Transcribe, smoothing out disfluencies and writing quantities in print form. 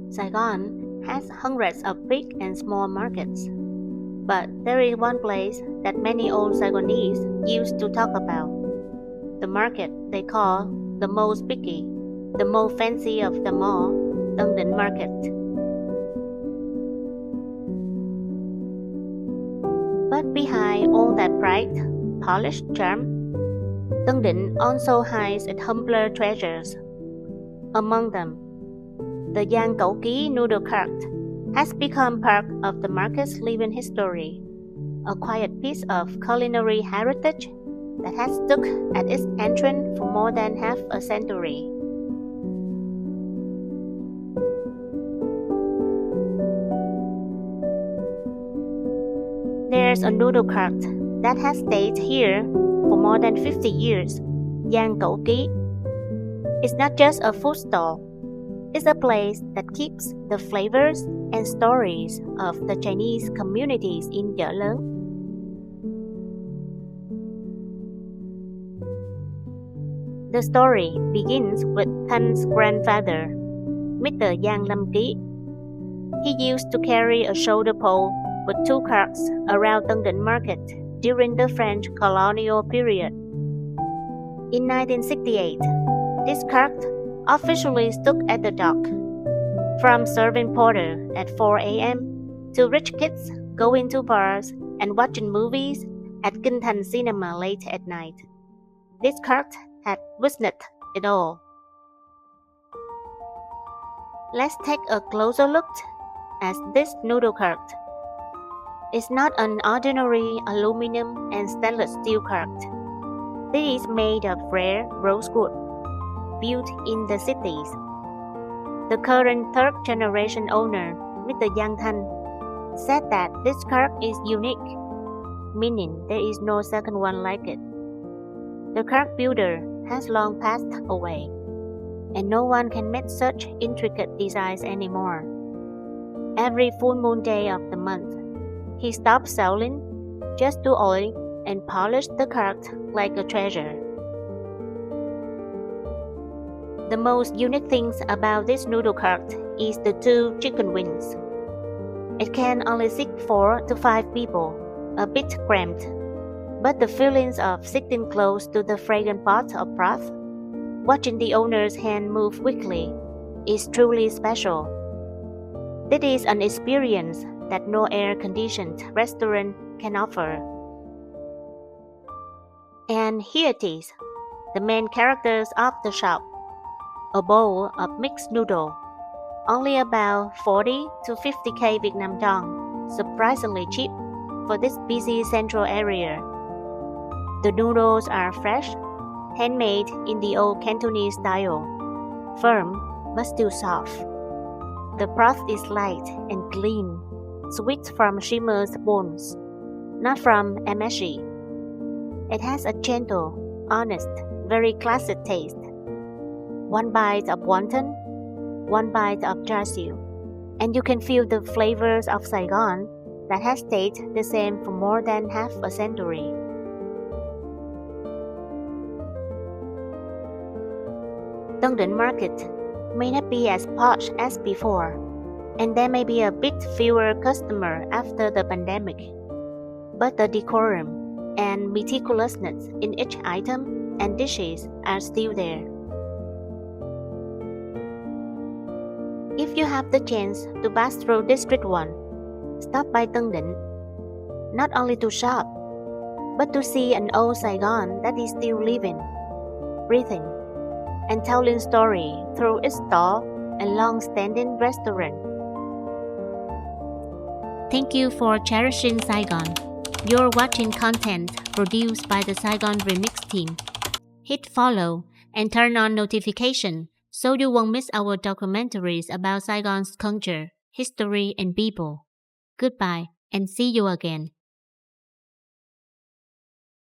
Saigon has hundreds of big and small markets, but there is one place that many old Saigonese used to talk about. The market they call the most picky, the most fancy of them all, Tan Dinh Market. But behind all that bright, polished charm, Tan Dinh also hides its humbler treasures. Among them, the Giang Cau Ky noodle cart has become part of the market's living history, a quiet piece of culinary heritage that has stuck at its entrance for more than half a century. There's a noodle cart that has stayed here for more than 50 years, Giang Cau Ky. It's not just a food stall, it's a place that keeps the flavors and stories of the Chinese communities in Chợ Lớn. The story begins with Tan's grandfather, Mr. Giang Lam Ky. He used to carry a shoulder pole with two carts around Tan Dinh Market during the French colonial period. In 1968, this cart officially stuck at the dock, from serving porter at 4 a.m. to rich kids going to bars and watching movies at Kinh Thành Cinema late at night. This cart had witnessed it all. Let's take a closer look at this noodle cart. It's not an ordinary aluminum and stainless steel cart. It is made of rare rosewood, built in the cities. The current third-generation owner, Mr. Giang Thanh, said that this cart is unique, meaning there is no second one like it. The cart builder has long passed away, and no one can make such intricate designs anymore. Every full moon day of the month, he stopped selling just to oil and polish the cart like a treasure. The most unique things about this noodle cart is the two chicken wings. It can only seat 4 to 5 people, a bit cramped, but the feelings of sitting close to the fragrant pot of broth, watching the owner's hand move quickly, is truly special. It is an experience that no air-conditioned restaurant can offer. And here it is, the main characters of the shop. A bowl of mixed noodle, only about 40 to 50k Vietnam dong, surprisingly cheap for this busy central area. The noodles are fresh, handmade in the old Cantonese style, firm but still soft. The broth is light and clean, sweet from shimmer's bones, not from MSG. It has a gentle, honest, very classic taste. One bite of wonton, one bite of char siu, and you can feel the flavors of Saigon that has stayed the same for more than half a century. Tan Dinh Market may not be as posh as before, and there may be a bit fewer customers after the pandemic, but the decorum and meticulousness in each item and dishes are still there. If you have the chance to pass through District 1, stop by Tan Dinh, not only to shop, but to see an old Saigon that is still living, breathing, and telling story through its stall and long-standing restaurant. Thank you for cherishing Saigon. You're watching content produced by the Saigon Remix team. Hit follow and turn on notification so you won't miss our documentaries about Saigon's culture, history, and people. Goodbye and see you again.